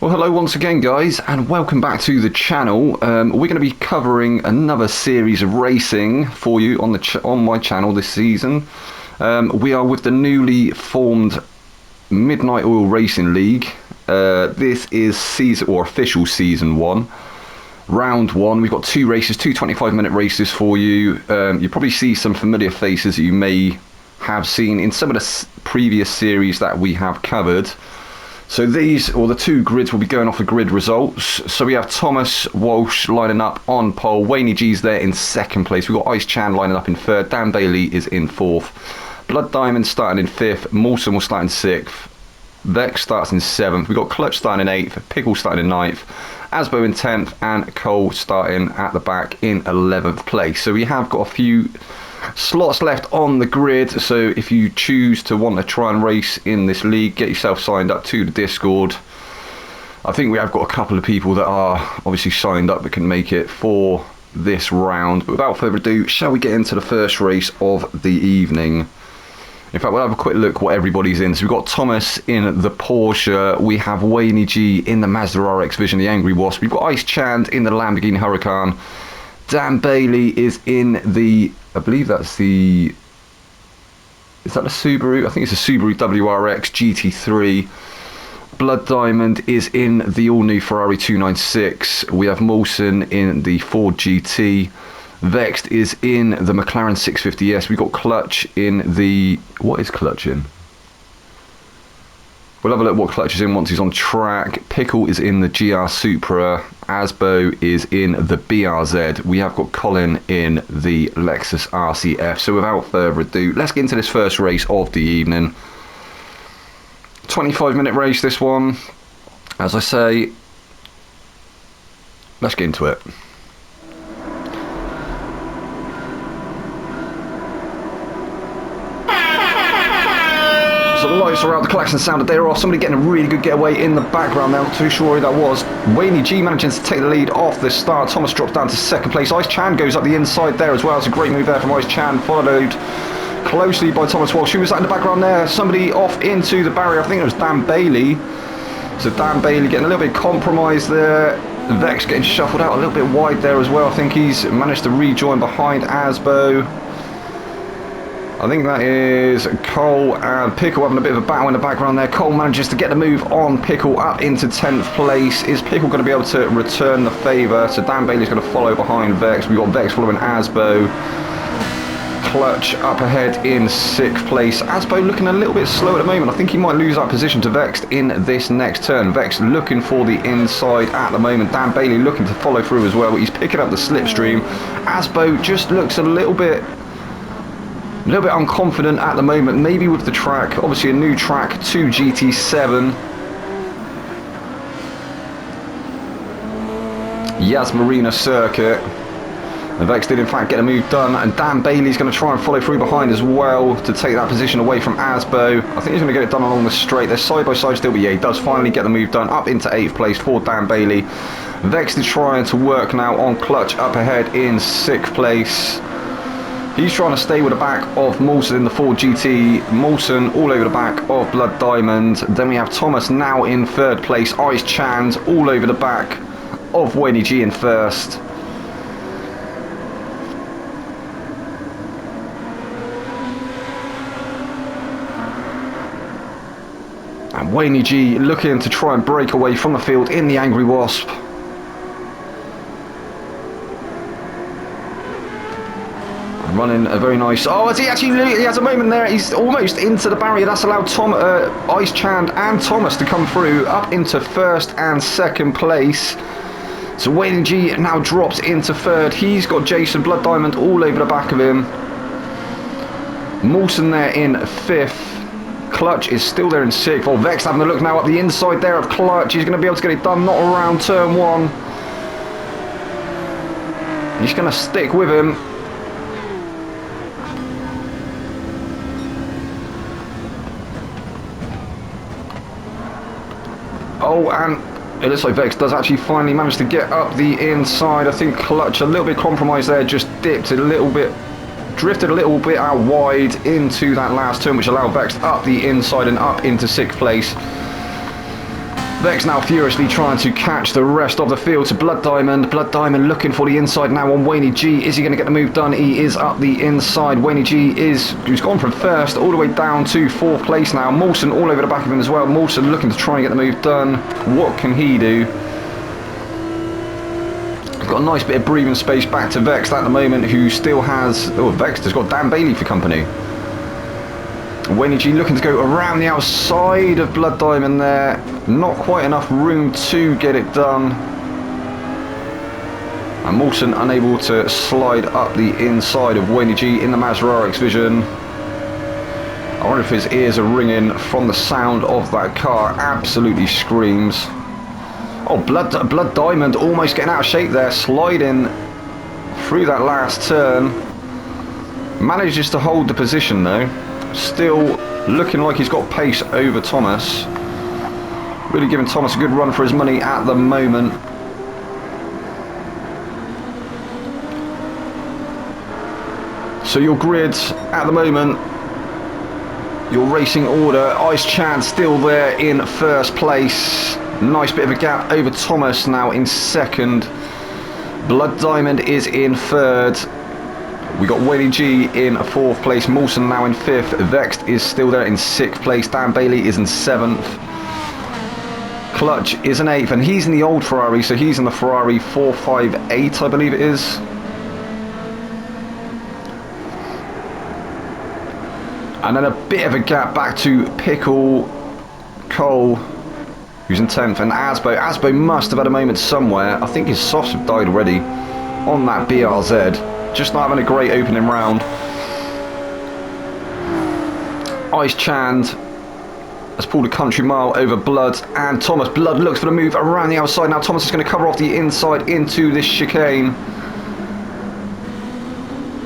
Well, hello once again, guys, and welcome back to the channel. We're going to be covering another series of racing for you on my channel this season. We are with the newly formed Midnight Oil Racing League. This is official season 1. Round 1, we've got 2 races, 2 25-minute races for you. You probably see some familiar faces that you may have seen in some of the previous series that we have covered. So these, or the 2 grids, will be going off the grid results. So we have Thomas Walsh lining up on pole. Wayne G's there in 2nd place. We've got Ice Chan lining up in 3rd. Dan Bailey is in 4th. Blood Diamond starting in 5th. Mawson will start in 6th. Vex starts in 7th. We've got Clutch starting in 8th. Pickle starting in 9th. Asbo in 10th. And Cole starting at the back in 11th place. So we have got a few slots left on the grid, so if you choose to want to try and race in this league, get yourself signed up to the Discord. I think we have got a couple of people that are obviously signed up that can make it for this round, but without further ado, shall we get into the first race of the evening? In fact, we'll have a quick look what everybody's in. So we've got Thomas in the Porsche, we have Wayne G in the Mazda RX Vision, the Angry Wasp, we've got Ice Chand in the Lamborghini Huracan, Dan Bailey is in the, I believe that's the, is that a Subaru? I think it's a Subaru WRX GT3. Blood Diamond is in the all-new Ferrari 296. We have Mawson in the Ford GT. Vexed is in the McLaren 650S. We've got Clutch in the, what is Clutch in? We'll have a look what Clutch is in once he's on track. Pickle is in the GR Supra. Asbo is in the BRZ. We have got Colin in the Lexus RCF. So without further ado, let's get into this first race of the evening. 25-minute race, this one. As I say, let's get into it. So the lights are out, the klaxon sounded, they're off. Somebody getting a really good getaway in the background there, not too sure who that was. Wayne G managing to take the lead off the start. Thomas drops down to 2nd place. Ice Chan goes up the inside there as well. It's a great move there from Ice Chan, followed closely by Thomas Walsh. Who was that in the background there? Somebody off into the barrier, I think it was Dan Bailey. So Dan Bailey getting a little bit compromised there. Vex getting shuffled out a little bit wide there as well. I think he's managed to rejoin behind Asbo. I think that is Cole and Pickle having a bit of a battle in the background there. Cole manages to get the move on Pickle up into 10th place. Is Pickle going to be able to return the favour? So Dan Bailey's going to follow behind Vex. We've got Vex following Asbo. Clutch up ahead in 6th place. Asbo looking a little bit slow at the moment. I think he might lose that position to Vex in this next turn. Vex looking for the inside at the moment. Dan Bailey looking to follow through as well. He's picking up the slipstream. Asbo just looks a little bit unconfident at the moment, maybe with the track, obviously a new track to GT7. Yas Marina circuit. And Vex did in fact get a move done, and Dan Bailey's going to try and follow through behind as well to take that position away from Asbo. I think he's going to get it done along the straight. They're side by side still, but yeah, he does finally get the move done up into 8th place for Dan Bailey. Vex is trying to work now on Clutch up ahead in 6th place. He's trying to stay with the back of Mawson in the Ford GT. Mawson all over the back of Blood Diamond. Then we have Thomas now in 3rd place. Ice Chand all over the back of Wayne G in 1st. And Wayne G looking to try and break away from the field in the Angry Wasp. Running a very nice, oh, he has a moment there, he's almost into the barrier. That's allowed Ice Chand and Thomas to come through up into 1st and 2nd place. So Wayne G now drops into 3rd. He's got Jason Blood Diamond all over the back of him. Mawson there in 5th. Clutch is still there in 6th. Oh, Vex having a look now up the inside there of Clutch. He's going to be able to get it done, not around turn 1. He's going to stick with him. Oh, and it looks like Vex does actually finally manage to get up the inside. I think Clutch a little bit compromised there, just dipped a little bit, drifted a little bit out wide into that last turn, which allowed Vex up the inside and up into 6th place. Vex now furiously trying to catch the rest of the field to Blood Diamond. Blood Diamond looking for the inside now on Wayne G. Is he going to get the move done? He is up the inside. Wayne G who's gone from first all the way down to fourth place now. Mawson all over the back of him as well. Mawson looking to try and get the move done. What can he do? Got a nice bit of breathing space back to Vex at the moment, who still has... Oh, Vex has got Dan Bailey for company. Wayne G looking to go around the outside of Blood Diamond there. Not quite enough room to get it done. And Mawson unable to slide up the inside of Wayne G in the Maserati's vision. I wonder if his ears are ringing from the sound of that car. Absolutely screams. Oh, Blood Diamond almost getting out of shape there, sliding through that last turn. Manages to hold the position though. Still looking like he's got pace over Thomas. Really giving Thomas a good run for his money at the moment. So your grid at the moment, your racing order, Ice Chad still there in first place. Nice bit of a gap over Thomas now in second. Blood Diamond is in third. We got Wayne G in fourth place. Mawson now in fifth. Vexed is still there in sixth place. Dan Bailey is in seventh. Clutch is in eighth, and he's in the old Ferrari, so he's in the Ferrari 458, I believe it is. And then a bit of a gap back to Pickle, Cole, who's in 10th, and Asbo. Asbo must have had a moment somewhere. I think his softs have died already on that BRZ. Just not having a great opening round. Ice Chand has pulled a country mile over Blood, and Thomas. Blood looks for the move around the outside. Now Thomas is going to cover off the inside into this chicane.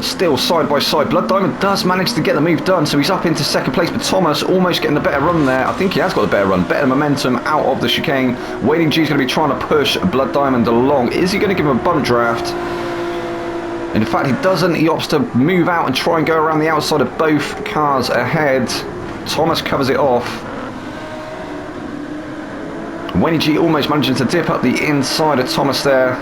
Still side by side. Blood Diamond does manage to get the move done, so he's up into second place, but Thomas almost getting the better run there. I think he has got the better run, better momentum out of the chicane. Wayne G is going to be trying to push Blood Diamond along. Is he going to give him a bump draft? And in fact he doesn't. He opts to move out and try and go around the outside of both cars ahead. Thomas covers it off. Wayne G almost managing to dip up the inside of Thomas there.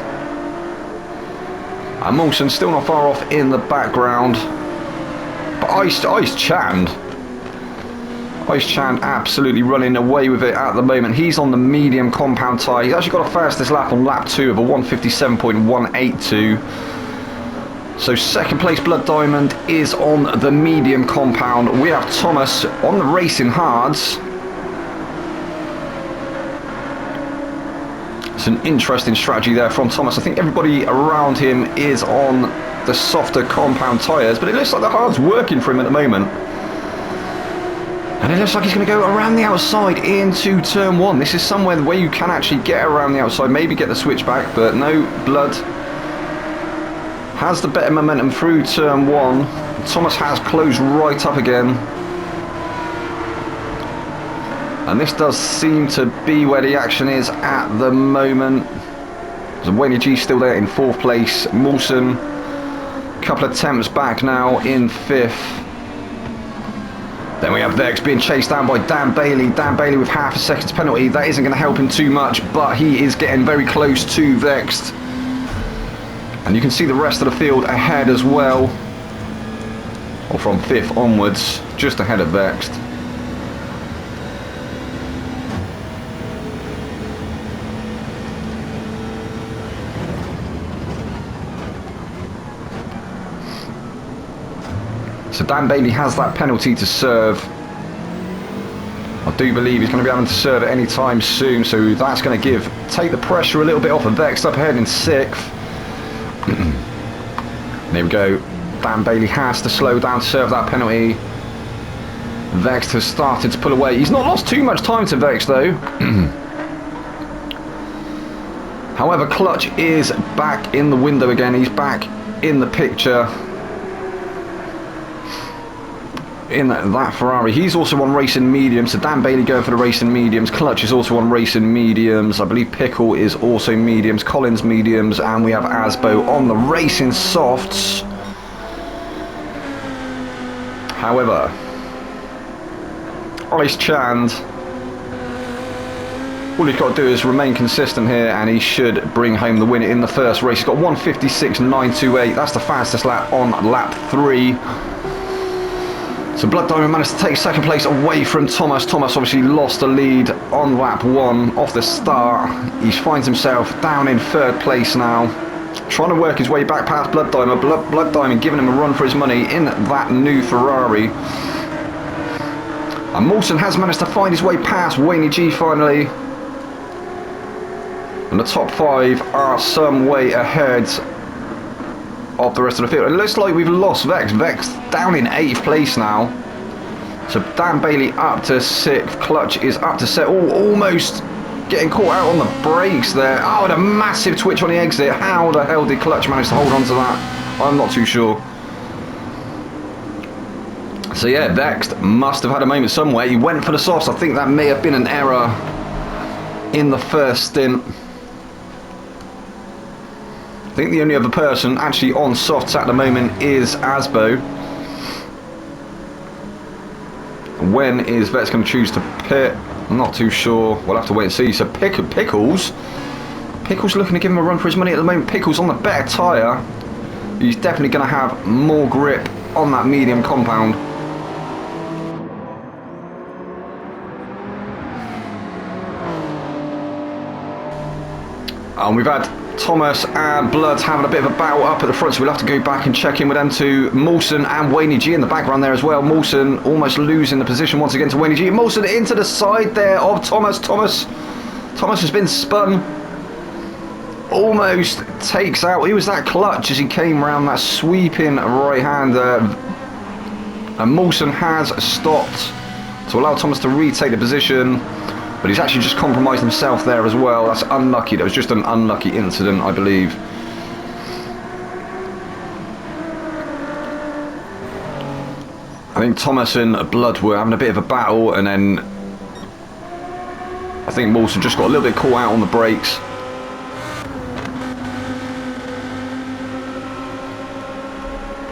And Mawson still not far off in the background. But Ice Chand absolutely running away with it at the moment. He's on the medium compound tyre. He's actually got a fastest lap on lap 2 of a 157.182. So second place Blood Diamond is on the medium compound. We have Thomas on the racing hards. It's an interesting strategy there from Thomas. I think everybody around him is on the softer compound tyres, but it looks like the hard's working for him at the moment. And it looks like he's going to go around the outside into turn 1. This is somewhere where you can actually get around the outside, maybe get the switchback, but no, Blood has the better momentum through turn 1. Thomas has closed right up again. And this does seem to be where the action is at the moment. So Wayne G still there in 4th place. Mawson, a couple of attempts back now in 5th. Then we have Vex being chased down by Dan Bailey. Dan Bailey with half a second's penalty. That isn't going to help him too much, but he is getting very close to Vexed. And you can see the rest of the field ahead as well. Or from 5th onwards, just ahead of Vexed. So Dan Bailey has that penalty to serve. I do believe he's going to be having to serve at any time soon, so that's going to take the pressure a little bit off of Vex up ahead in 6th. There we go. Dan Bailey has to slow down to serve that penalty. Vex has started to pull away. He's not lost too much time to Vex though. However, Clutch is back in the window again. He's back in the picture. In that Ferrari. He's also on racing mediums, so Dan Bailey going for the racing mediums. Clutch is also on racing mediums. I believe Pickle is also mediums. Collins mediums, and we have Asbo on the racing softs. However, Ice Chand All he's got to do is remain consistent here and he should bring home the win in the first race. He's got 1:56.928. That's the fastest lap on lap 3. So Blood Diamond managed to take second place away from Thomas. Thomas obviously lost the lead on lap 1 off the start. He finds himself down in 3rd place now, trying to work his way back past Blood Diamond. Blood Diamond giving him a run for his money in that new Ferrari. And Mawson has managed to find his way past Wayne G finally. And the top 5 are some way ahead of the rest of the field. It looks like we've lost Vex. Vex down in 8th place now. So Dan Bailey up to 6th. Clutch is up to 7th. Almost getting caught out on the brakes there. Oh, and a massive twitch on the exit. How the hell did Clutch manage to hold on to that? I'm not too sure. So yeah, Vex must have had a moment somewhere. He went for the softs. I think that may have been an error in the first stint. I think the only other person actually on softs at the moment is Asbo. When is Vex going to choose to pit? I'm not too sure. We'll have to wait and see. So Pickles looking to give him a run for his money at the moment. Pickles on the better tyre. He's definitely going to have more grip on that medium compound. And we've had Thomas and Blood having a bit of a battle up at the front, so we'll have to go back and check in with them too. Mawson and Wayne G in the background there as well. Mawson almost losing the position once again to Wayne G. Mawson into the side there of Thomas. Thomas has been spun. Almost takes out. He was that clutch as he came around that sweeping right hander. And Mawson has stopped to allow Thomas to retake the position. But he's actually just compromised himself there as well. That's unlucky. That was just an unlucky incident, I believe. I think Thomas and Blood were having a bit of a battle, and then I think Mawson just got a little bit caught out on the brakes.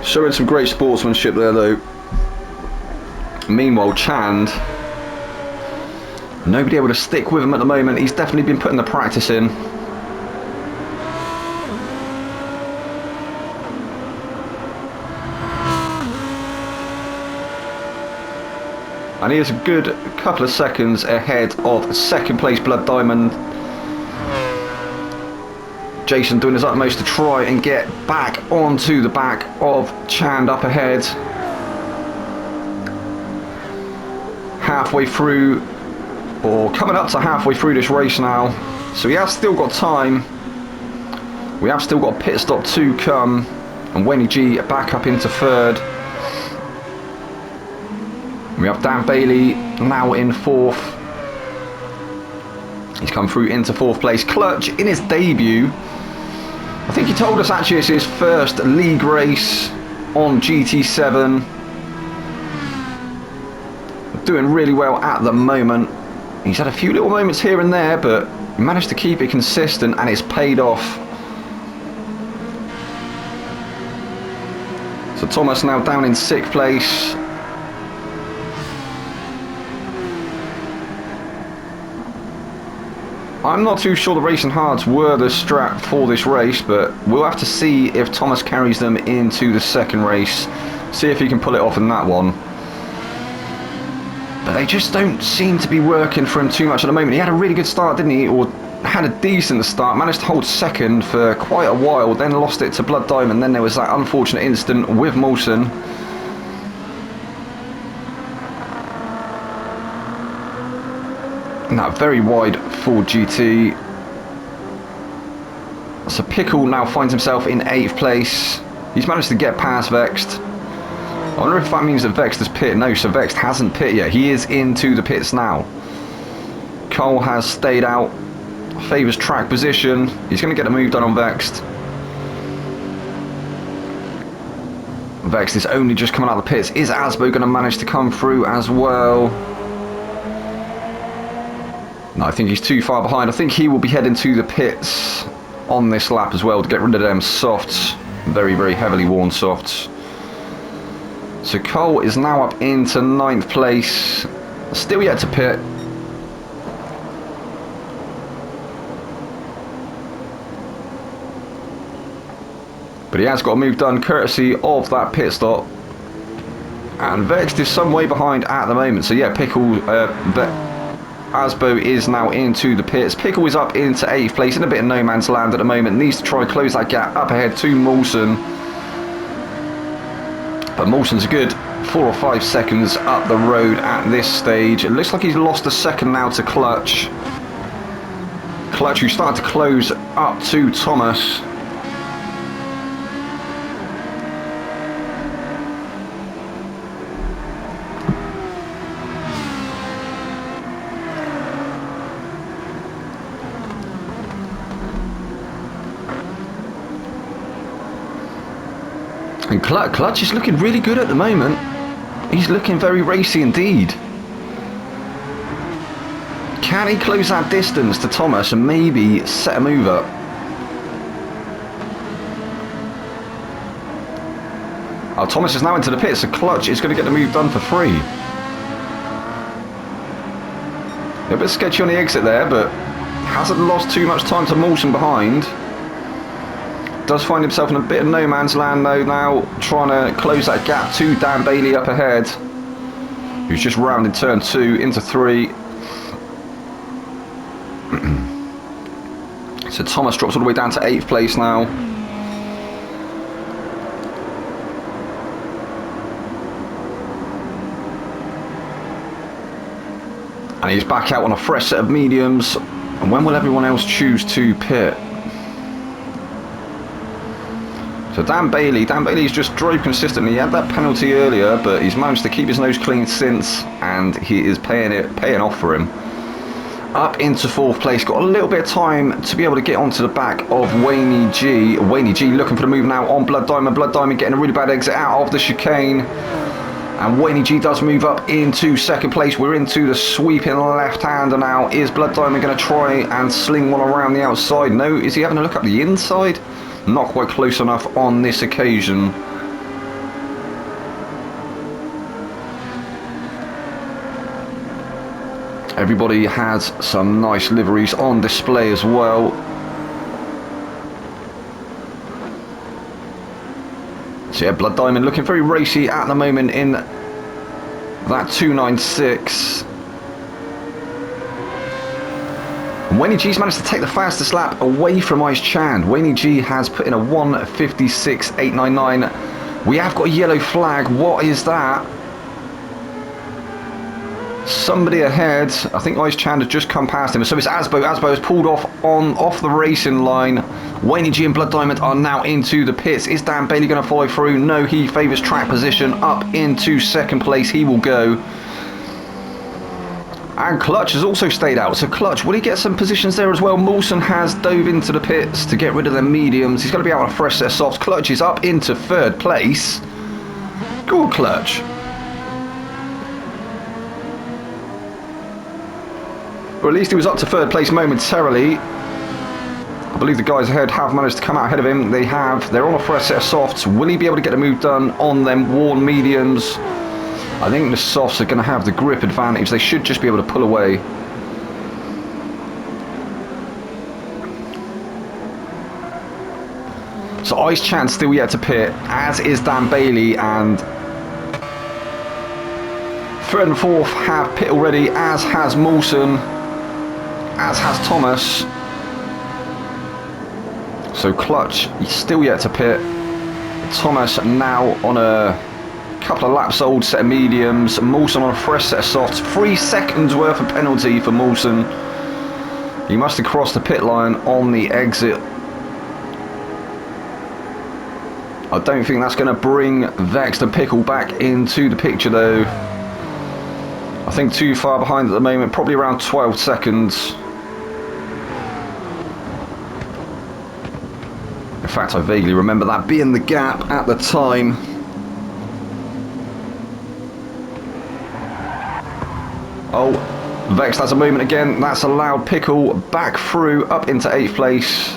Showing some great sportsmanship there though. Meanwhile, Chand, nobody able to stick with him at the moment. He's definitely been putting the practice in. And he is a good couple of seconds ahead of second place Blood Diamond. Jason doing his utmost to try and get back onto the back of Chand up ahead. Halfway through, or coming up to halfway through this race now, so he has still got time. We have still got a pit stop to come, and Wenny G back up into third. We have Dan Bailey now in fourth. He's come through into fourth place. Clutch in his debut. I think he told us actually it's his first league race on GT7. Doing really well at the moment. He's had a few little moments here and there, but he managed to keep it consistent and it's paid off. So Thomas now down in sixth place. I'm not too sure the racing hards were the strap for this race, but we'll have to see if Thomas carries them into the second race. See if he can pull it off in that one. But they just don't seem to be working for him too much at the moment. He had a really good start, didn't he? Or had a decent start, managed to hold second for quite a while, then lost it to Blood Diamond. Then there was that unfortunate incident with Molson. And that very wide Ford GT. So Pickle now finds himself in 8th place. He's managed to get past Vexed. I wonder if that means that Vexed has pit. No, so Vexed hasn't pit yet. He is into the pits now. Cole has stayed out. Favours track position. He's going to get a move done on Vexed. Vexed is only just coming out of the pits. Is Asbo going to manage to come through as well? No, I think he's too far behind. I think he will be heading to the pits on this lap as well to get rid of them softs. Very, very heavily worn softs. So Cole is now up into 9th place. Still yet to pit. But he has got a move done courtesy of that pit stop. And Vext is some way behind at the moment. So yeah, Asbo is now into the pits. Pickle is up into 8th place in a bit of no man's land at the moment. Needs to try and close that gap up ahead to Mawson. But Mawson's a good 4 or 5 seconds up the road at this stage. It looks like he's lost a second now to Clutch. Clutch, who's started to close up to Thomas. And Clutch is looking really good at the moment. He's looking very racy indeed. Can he close that distance to Thomas and maybe set a move up? Oh, Thomas is now into the pits, so Clutch is going to get the move done for free. A bit sketchy on the exit there, but hasn't lost too much time to Mawson behind. Does find himself in a bit of no man's land though now, trying to close that gap to Dan Bailey up ahead, who's just rounded turn 2 into 3. So Thomas drops all the way down to 8th place now. And he's back out on a fresh set of mediums. And when will everyone else choose to pit? So Dan Bailey's just drove consistently. He had that penalty earlier, but he's managed to keep his nose clean since, and he is paying off for him. Up into 4th place, got a little bit of time to be able to get onto the back of Wayne G. Wayne G looking for the move now on Blood Diamond. Blood Diamond getting a really bad exit out of the chicane. And Wayne G does move up into 2nd place. We're into the sweeping left-hander now. Is Blood Diamond going to try and sling one around the outside? No. Is he having a look up the inside? Not quite close enough on this occasion. Everybody has some nice liveries on display as well. So yeah, Blood Diamond looking very racy at the moment in that 296. Wayne G's managed to take the fastest lap away from Ice Chand. Wayne G has put in a 1:56.899. We have got a yellow flag. What is that? Somebody ahead. I think Ice Chand has just come past him. So it's Asbo. Asbo has pulled off the racing line. Wayne G and Blood Diamond are now into the pits. Is Dan Bailey going to follow through? No, he favours track position. Up into 2nd place he will go. And Clutch has also stayed out. So Clutch, will he get some positions there as well? Mawson has dove into the pits to get rid of their mediums. He's going to be out on a fresh set of softs. Clutch is up into 3rd place. Good Clutch. Or at least he was up to 3rd place momentarily. I believe the guys ahead have managed to come out ahead of him. They have. They're on a fresh set of softs. Will he be able to get a move done on them worn mediums? I think the softs are going to have the grip advantage. They should just be able to pull away. So Ice Chand still yet to pit, as is Dan Bailey, and 3rd and 4th have pit already, as has Mawson, as has Thomas. So Clutch still yet to pit. Thomas now on a couple of laps old set of mediums. Mawson on a fresh set of softs. 3 seconds worth of penalty for Mawson. He must have crossed the pit line on the exit. I don't think that's going to bring Vex and Pickle back into the picture though. I think too far behind at the moment, probably around 12 seconds. In fact, I vaguely remember that being the gap at the time. Oh, Vex has a moment again. That's allowed Pickle back through up into 8th place.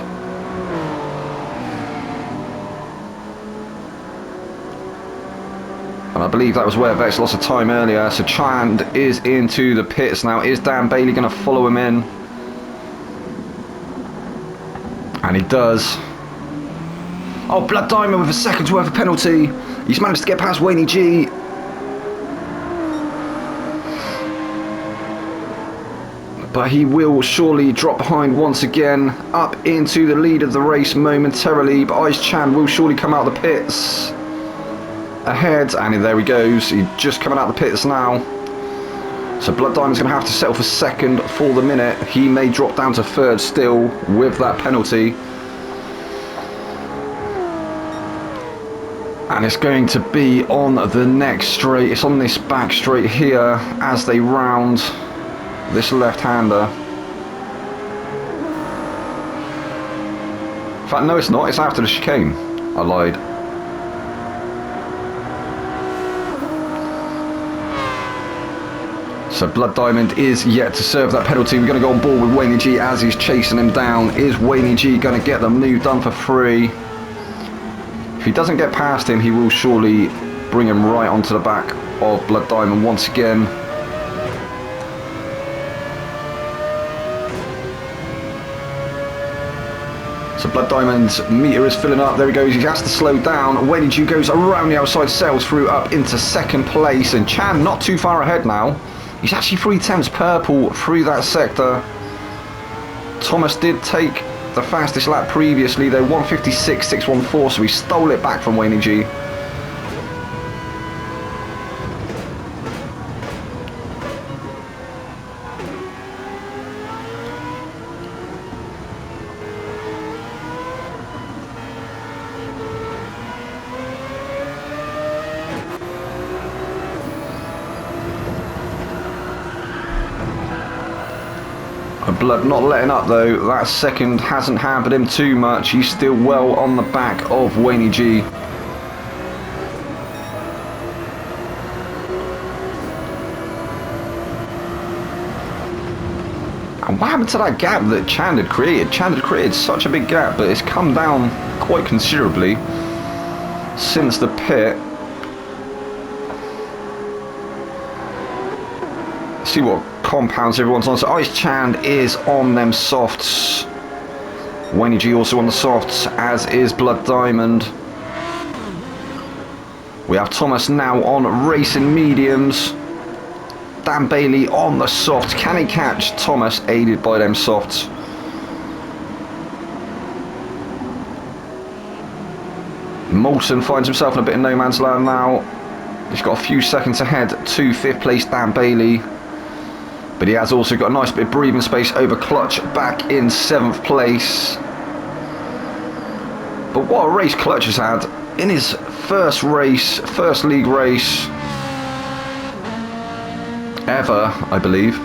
And I believe that was where Vex lost a time earlier. So Chand is into the pits now. Is Dan Bailey going to follow him in? And he does. Oh, Blood Diamond with a second's worth of penalty. He's managed to get past Wayne G. But he will surely drop behind once again, up into the lead of the race momentarily. But Ice Chan will surely come out of the pits ahead, and there he goes. He's just coming out of the pits now. So Blood Diamond's going to have to settle for second for the minute. He may drop down to third still with that penalty. And it's going to be on the next straight. It's on this back straight here as they round this left-hander. In fact, no, it's not. It's after the chicane. I lied. So Blood Diamond is yet to serve that penalty. We're going to go on board with Wayne G as he's chasing him down. Is Wayne G going to get the move done for free? If he doesn't get past him, he will surely bring him right onto the back of Blood Diamond once again. So Blood Diamond's meter is filling up. There he goes. He has to slow down. Wayne G goes around the outside, sails through up into second place. And Chan not too far ahead now. He's actually 3/10 purple through that sector. Thomas did take the fastest lap previously, though 1:56.614, so he stole it back from Wayne G. Blood not letting up though. That second hasn't hampered him too much. He's still well on the back of Wayne G. And what happened to that gap that Chan had created? Chan had created such a big gap, but it's come down quite considerably since the pit. Let's see what compounds everyone's on. So Ice Chan is on them softs. Wayne G also on the softs, as is Blood Diamond. We have Thomas now on racing mediums. Dan Bailey on the softs. Can he catch Thomas, aided by them softs? Moulton finds himself in a bit of no man's land now. He's got a few seconds ahead to 5th place Dan Bailey. But he has also got a nice bit of breathing space over Clutch back in 7th place. But what a race Clutch has had in his first race, first league race ever, I believe.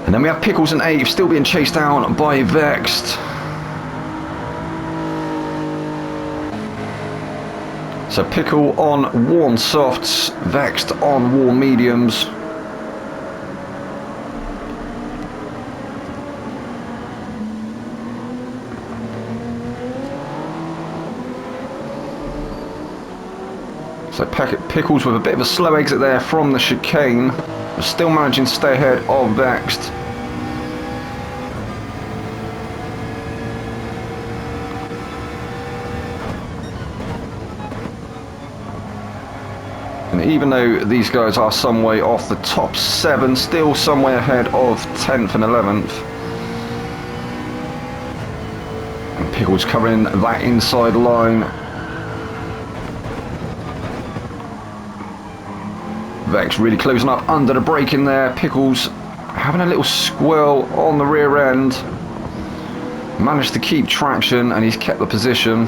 And then we have Pickles and Ave still being chased down by Vexed. So Pickle on worn softs, Vexed on worn mediums. So Pickles with a bit of a slow exit there from the chicane, but still managing to stay ahead of Vexed. And even though these guys are some way off the top 7, still some way ahead of 10th and 11th. And Pickles covering that inside line. Vex really closing up under the brake in there. Pickles having a little squirrel on the rear end. Managed to keep traction and he's kept the position.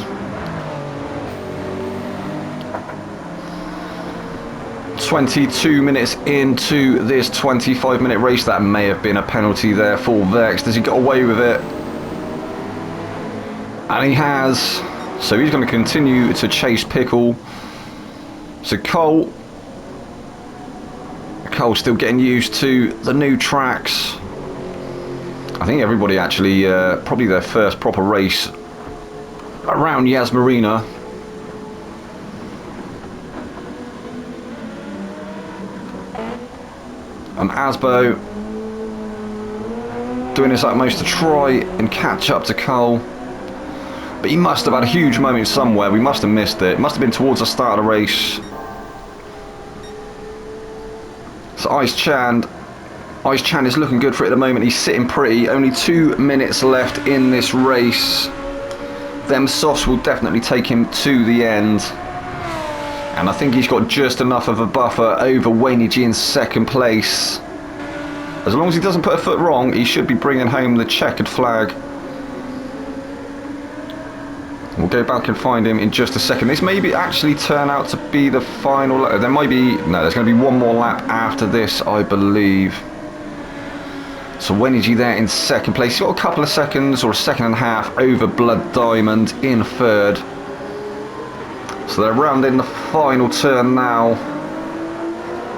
22 minutes into this 25-minute race. That may have been a penalty there for Vex. Does he get away with it? And he has. So he's going to continue to chase Pickle. So Cole's still getting used to the new tracks. I think everybody actually, probably their first proper race around Yas Marina. And Asbo doing his utmost to try and catch up to Cole. But he must have had a huge moment somewhere. We must have missed it. It must have been towards the start of the race. So Ice Chan is looking good for it at the moment. He's sitting pretty. Only 2 minutes left in this race. Them softs will definitely take him to the end. And I think he's got just enough of a buffer over Wayne G in second place. As long as he doesn't put a foot wrong, he should be bringing home the checkered flag. We'll go back and find him in just a second. This may actually turn out to be the final lap. There might be... No, there's going to be one more lap after this, I believe. So Wenigi there in second place. He's got a couple of seconds, or a second and a half, over Blood Diamond in third. So they're rounding the final turn now.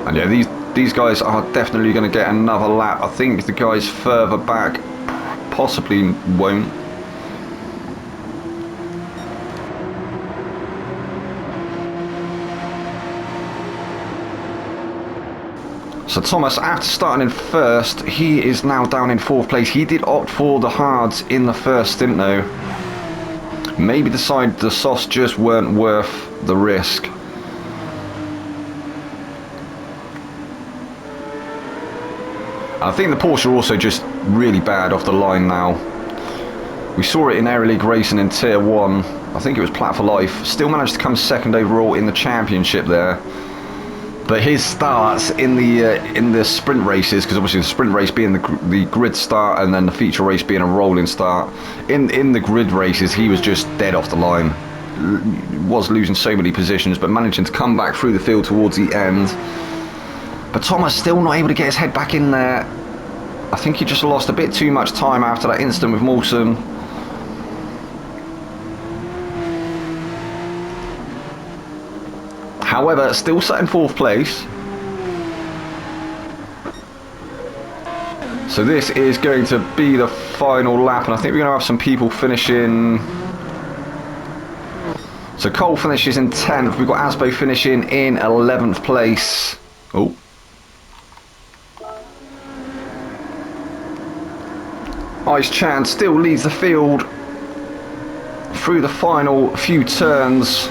And yeah, these guys are definitely going to get another lap. I think the guys further back possibly won't. So Thomas, after starting in first, he is now down in fourth place. He did opt for the hards in the first stint though. Maybe decided the softs just weren't worth the risk. I think the Porsche are also just really bad off the line now. We saw it in Aero League racing in Tier 1. I think it was Plat for Life. Still managed to come second overall in the championship there. But his starts in the sprint races, because obviously the sprint race being the grid start and then the feature race being a rolling start, in the grid races he was just dead off the line. Was losing so many positions, but managing to come back through the field towards the end. But Thomas still not able to get his head back in there. I think he just lost a bit too much time after that incident with Mawson. However, still sat in fourth place. So this is going to be the final lap, and I think we're going to have some people finishing. So Cole finishes in 10th. We've got Asbo finishing in 11th place. Oh. Ice Chan still leads the field through the final few turns.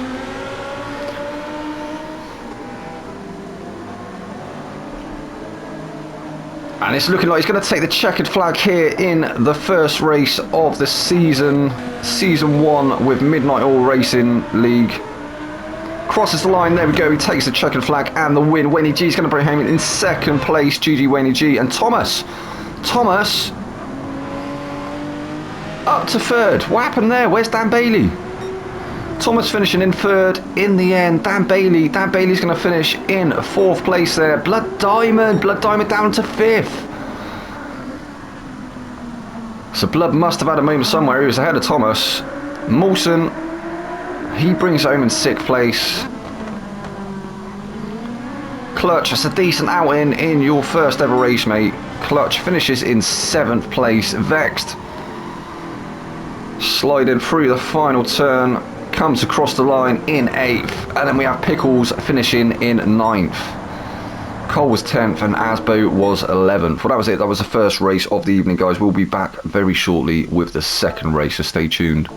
And it's looking like he's going to take the checkered flag here in the first race of the season. Season 1 with Midnight Oil Racing League. Crosses the line, there we go, he takes the checkered flag and the win. Wayne G is going to bring home in second place. GG Wayne G. And Thomas up to third. What happened there? Where's Dan Bailey? Thomas finishing in third in the end. Dan Bailey's going to finish in fourth place there. Blood Diamond down to fifth. So Blood must have had a moment somewhere. He was ahead of Thomas. Mawson, he brings home in sixth place. Clutch, that's a decent outing in your first ever race, mate. Clutch finishes in seventh place. Vexed, sliding through the final turn, comes across the line in 8th, and then we have Pickles finishing in 9th. Cole was 10th and Asbo was 11th. Well, that was it. That was the first race of the evening, guys. We'll be back very shortly with the second race, so stay tuned.